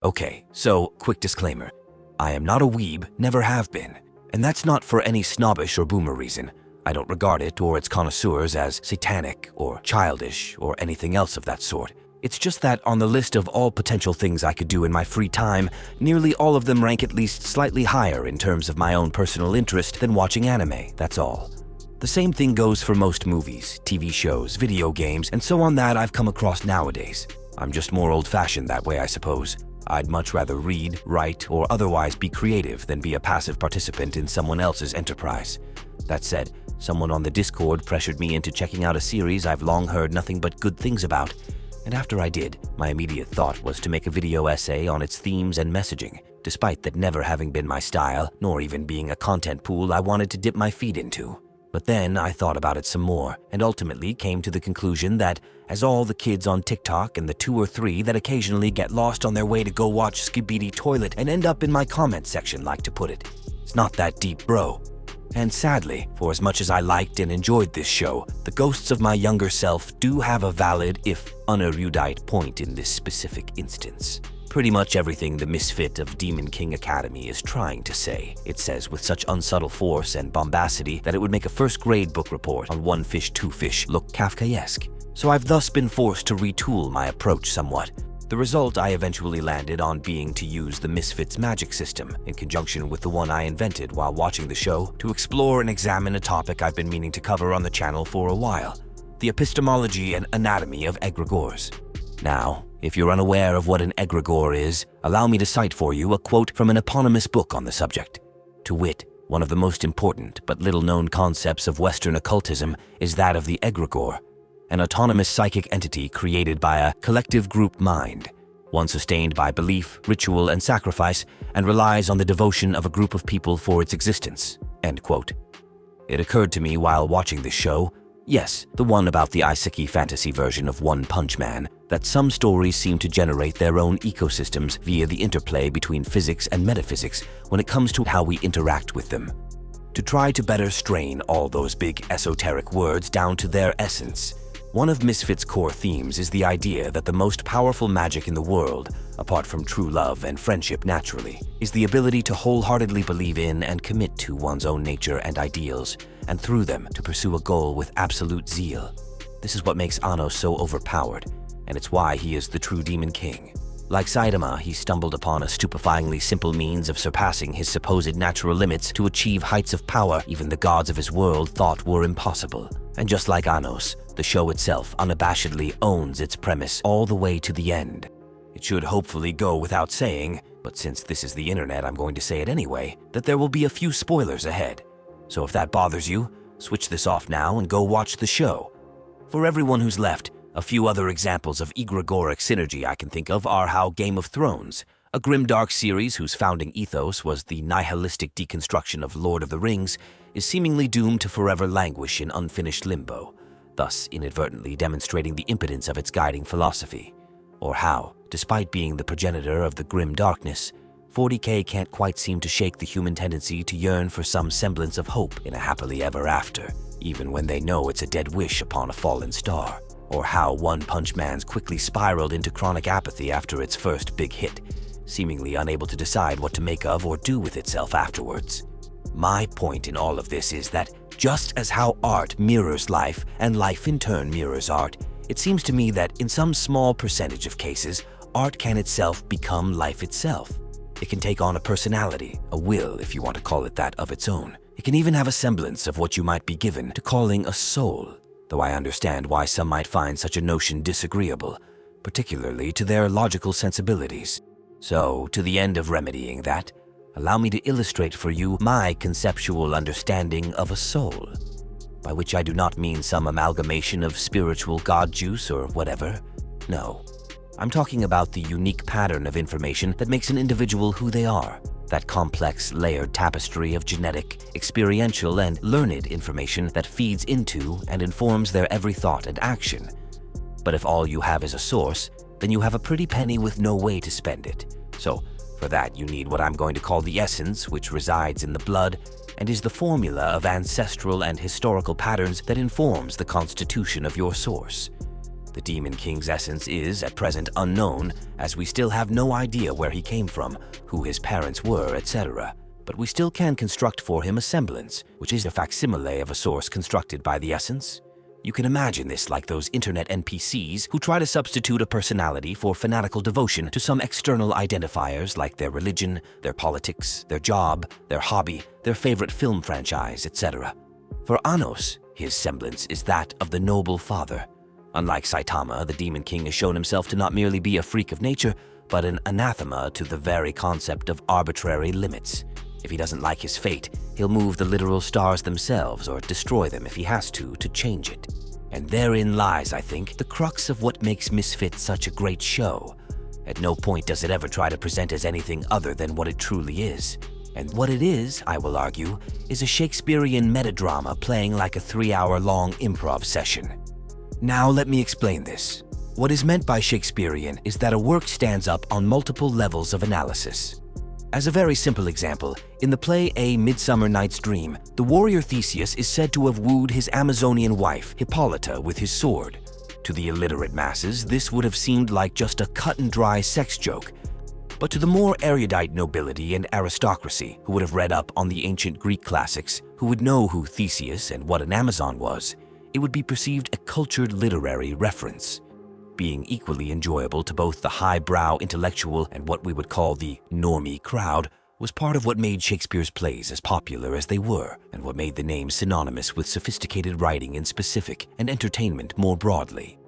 Okay, so quick disclaimer. I am not a weeb, never have been. And that's not for any snobbish or boomer reason. I don't regard it or its connoisseurs as satanic or childish or anything else of that sort. It's just that on the list of all potential things I could do in my free time, nearly all of them rank at least slightly higher in terms of my own personal interest than watching anime, that's all. The same thing goes for most movies, TV shows, video games, and so on that I've come across nowadays. I'm just more old-fashioned that way, I suppose. I'd much rather read, write, or otherwise be creative than be a passive participant in someone else's enterprise. That said, someone on the Discord pressured me into checking out a series I've long heard nothing but good things about. And after I did, my immediate thought was to make a video essay on its themes and messaging, despite that never having been my style, nor even being a content pool I wanted to dip my feet into. But then I thought about it some more, and ultimately came to the conclusion that, as all the kids on TikTok and the 2 or 3 that occasionally get lost on their way to go watch Skibidi Toilet and end up in my comment section like to put it, it's not that deep, bro. And sadly, for as much as I liked and enjoyed this show, the ghosts of my younger self do have a valid, if unerudite, point in this specific instance. Pretty much everything the Misfit of Demon King Academy is trying to say, it says with such unsubtle force and bombacity that it would make a first-grade book report on One Fish, Two Fish look Kafkaesque. So I've thus been forced to retool my approach somewhat. The result I eventually landed on being to use the Misfit's magic system, in conjunction with the one I invented while watching the show, to explore and examine a topic I've been meaning to cover on the channel for a while: the epistemology and anatomy of egregores. Now, if you're unaware of what an egregore is, allow me to cite for you a quote from an eponymous book on the subject. To wit, one of the most important but little-known concepts of Western occultism is that of the egregore, an autonomous psychic entity created by a collective group mind, one sustained by belief, ritual, and sacrifice, and relies on the devotion of a group of people for its existence. End quote. It occurred to me while watching this show, yes, the one about the isekai fantasy version of One Punch Man, that some stories seem to generate their own ecosystems via the interplay between physics and metaphysics when it comes to how we interact with them. To try to better strain all those big esoteric words down to their essence, one of Misfit's core themes is the idea that the most powerful magic in the world, apart from true love and friendship naturally, is the ability to wholeheartedly believe in and commit to one's own nature and ideals, and through them to pursue a goal with absolute zeal. This is what makes Ano so overpowered, and it's why he is the true Demon King. Like Saitama, he stumbled upon a stupefyingly simple means of surpassing his supposed natural limits to achieve heights of power even the gods of his world thought were impossible. And just like Anos, the show itself unabashedly owns its premise all the way to the end. It should hopefully go without saying, but since this is the internet, I'm going to say it anyway, that there will be a few spoilers ahead. So if that bothers you, switch this off now and go watch the show. For everyone who's left, a few other examples of egregoric synergy I can think of are how Game of Thrones, a grimdark series whose founding ethos was the nihilistic deconstruction of Lord of the Rings, is seemingly doomed to forever languish in unfinished limbo, thus inadvertently demonstrating the impotence of its guiding philosophy. Or how, despite being the progenitor of the grim darkness, 40K can't quite seem to shake the human tendency to yearn for some semblance of hope in a happily ever after, even when they know it's a dead wish upon a fallen star. Or how One Punch Man's quickly spiraled into chronic apathy after its first big hit, seemingly unable to decide what to make of or do with itself afterwards. My point in all of this is that just as how art mirrors life and life in turn mirrors art, it seems to me that in some small percentage of cases, art can itself become life itself. It can take on a personality, a will if you want to call it that, of its own. It can even have a semblance of what you might be given to calling a soul, though I understand why some might find such a notion disagreeable, particularly to their logical sensibilities. So, to the end of remedying that, allow me to illustrate for you my conceptual understanding of a soul, by which I do not mean some amalgamation of spiritual god juice or whatever. No, I'm talking about the unique pattern of information that makes an individual who they are, that complex, layered tapestry of genetic, experiential, and learned information that feeds into and informs their every thought and action. But if all you have is a source, then you have a pretty penny with no way to spend it. So, for that, you need what I'm going to call the essence, which resides in the blood and is the formula of ancestral and historical patterns that informs the constitution of your source. The Demon King's essence is, at present, unknown, as we still have no idea where he came from, who his parents were, etc. But we still can construct for him a semblance, which is a facsimile of a source constructed by the essence. You can imagine this like those internet NPCs who try to substitute a personality for fanatical devotion to some external identifiers like their religion, their politics, their job, their hobby, their favorite film franchise, etc. For Anos, his semblance is that of the noble father. Unlike Saitama, the Demon King has shown himself to not merely be a freak of nature, but an anathema to the very concept of arbitrary limits. If he doesn't like his fate, he'll move the literal stars themselves or destroy them if he has to change it. And therein lies, I think, the crux of what makes Misfit such a great show. At no point does it ever try to present as anything other than what it truly is. And what it is, I will argue, is a Shakespearean metadrama playing like a 3-hour-long improv session. Now let me explain this. What is meant by Shakespearean is that a work stands up on multiple levels of analysis. As a very simple example, in the play A Midsummer Night's Dream, the warrior Theseus is said to have wooed his Amazonian wife, Hippolyta, with his sword. To the illiterate masses, this would have seemed like just a cut-and-dry sex joke. But to the more erudite nobility and aristocracy, who would have read up on the ancient Greek classics, who would know who Theseus and what an Amazon was, it would be perceived a cultured literary reference. Being equally enjoyable to both the highbrow intellectual and what we would call the normie crowd was part of what made Shakespeare's plays as popular as they were, and what made the name synonymous with sophisticated writing in specific and entertainment more broadly.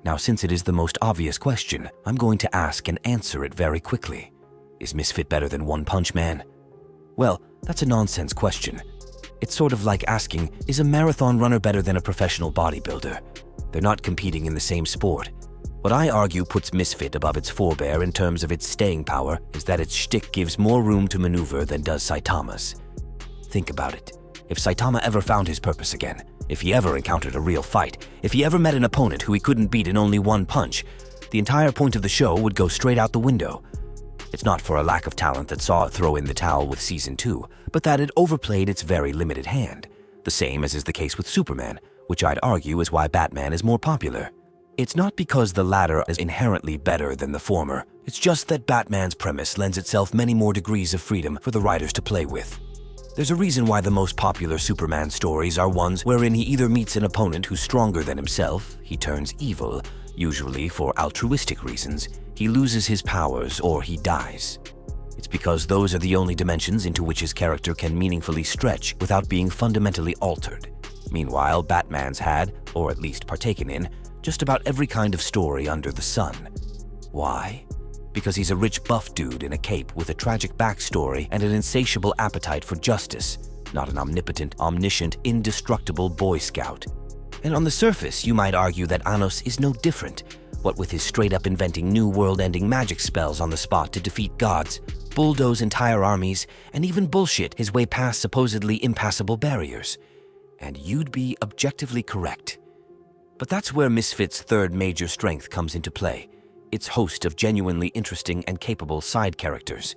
Now, since it is the most obvious question, I'm going to ask and answer it very quickly. Is Misfit better than One Punch Man? Well, that's a nonsense question. It's sort of like asking, is a marathon runner better than a professional bodybuilder? They're not competing in the same sport. What I argue puts Misfit above its forebear in terms of its staying power is that its shtick gives more room to maneuver than does Saitama's. Think about it. If Saitama ever found his purpose again, if he ever encountered a real fight, if he ever met an opponent who he couldn't beat in only one punch, the entire point of the show would go straight out the window. It's not for a lack of talent that saw it throw in the towel with Season 2, but that it overplayed its very limited hand. The same as is the case with Superman, which I'd argue is why Batman is more popular. It's not because the latter is inherently better than the former. It's just that Batman's premise lends itself many more degrees of freedom for the writers to play with. There's a reason why the most popular Superman stories are ones wherein he either meets an opponent who's stronger than himself, he turns evil, usually for altruistic reasons, he loses his powers, or he dies. It's because those are the only dimensions into which his character can meaningfully stretch without being fundamentally altered. Meanwhile, Batman's had, or at least partaken in, just about every kind of story under the sun. Why? Because he's a rich buff dude in a cape with a tragic backstory and an insatiable appetite for justice, not an omnipotent, omniscient, indestructible Boy Scout. And on the surface, you might argue that Anos is no different, what with his straight-up inventing new world-ending magic spells on the spot to defeat gods, bulldoze entire armies, and even bullshit his way past supposedly impassable barriers. And you'd be objectively correct. But that's where Misfit's third major strength comes into play, its host of genuinely interesting and capable side characters.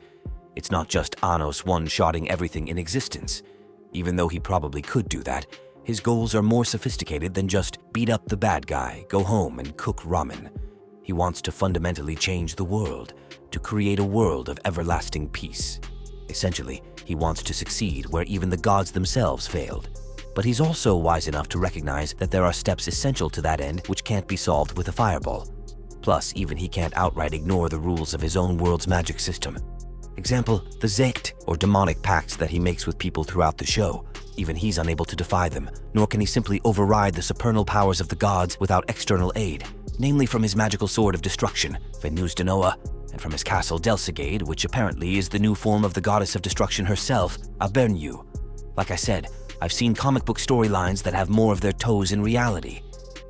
It's not just Anos one-shotting everything in existence. Even though he probably could do that, his goals are more sophisticated than just beat up the bad guy, go home and cook ramen. He wants to fundamentally change the world, to create a world of everlasting peace. Essentially, he wants to succeed where even the gods themselves failed. But he's also wise enough to recognize that there are steps essential to that end which can't be solved with a fireball. Plus, even he can't outright ignore the rules of his own world's magic system. Example, the Zekt, or demonic pacts that he makes with people throughout the show. Even he's unable to defy them, nor can he simply override the supernal powers of the gods without external aid, namely from his magical sword of destruction, Venus Denoa, and from his castle Delsigade, which apparently is the new form of the goddess of destruction herself, Abernu. Like I said, I've seen comic book storylines that have more of their toes in reality.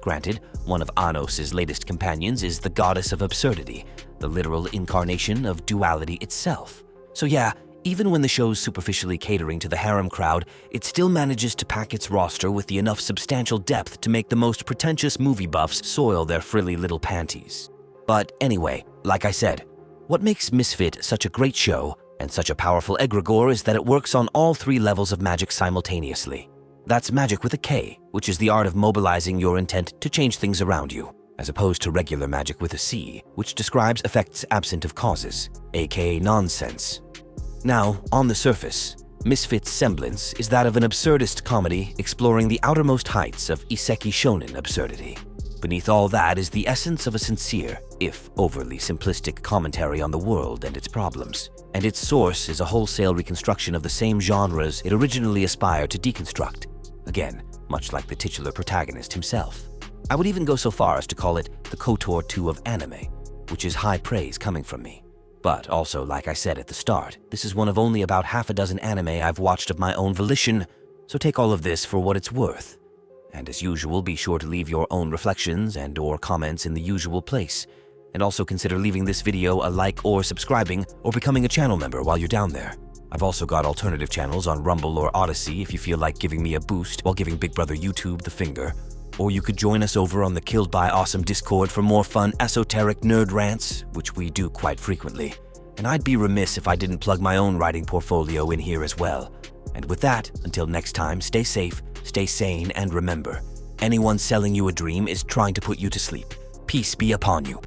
Granted, one of Anos' latest companions is the goddess of absurdity, the literal incarnation of duality itself. So yeah, even when the show's superficially catering to the harem crowd, it still manages to pack its roster with the enough substantial depth to make the most pretentious movie buffs soil their frilly little panties. But anyway, like I said, what makes Misfit such a great show and such a powerful egregore is that it works on all three levels of magic simultaneously. That's magic with a K, which is the art of mobilizing your intent to change things around you. as opposed to regular magic with a C, which describes effects absent of causes, aka nonsense. Now, on the surface, Misfit's semblance is that of an absurdist comedy exploring the outermost heights of isekai shonen absurdity. Beneath all that is the essence of a sincere, if overly simplistic commentary on the world and its problems, and its source is a wholesale reconstruction of the same genres it originally aspired to deconstruct, again, much like the titular protagonist himself. I would even go so far as to call it the KOTOR 2 of anime, which is high praise coming from me. But also, like I said at the start, this is one of only about half a dozen anime I've watched of my own volition, so take all of this for what it's worth. And as usual, be sure to leave your own reflections and/or comments in the usual place. And also consider leaving this video a like or subscribing or becoming a channel member while you're down there. I've also got alternative channels on Rumble or Odyssey if you feel like giving me a boost while giving Big Brother YouTube the finger. Or you could join us over on the Killed by Awesome Discord for more fun esoteric nerd rants, which we do quite frequently. And I'd be remiss if I didn't plug my own writing portfolio in here as well. And with that, until next time, stay safe, stay sane, and remember, anyone selling you a dream is trying to put you to sleep. Peace be upon you.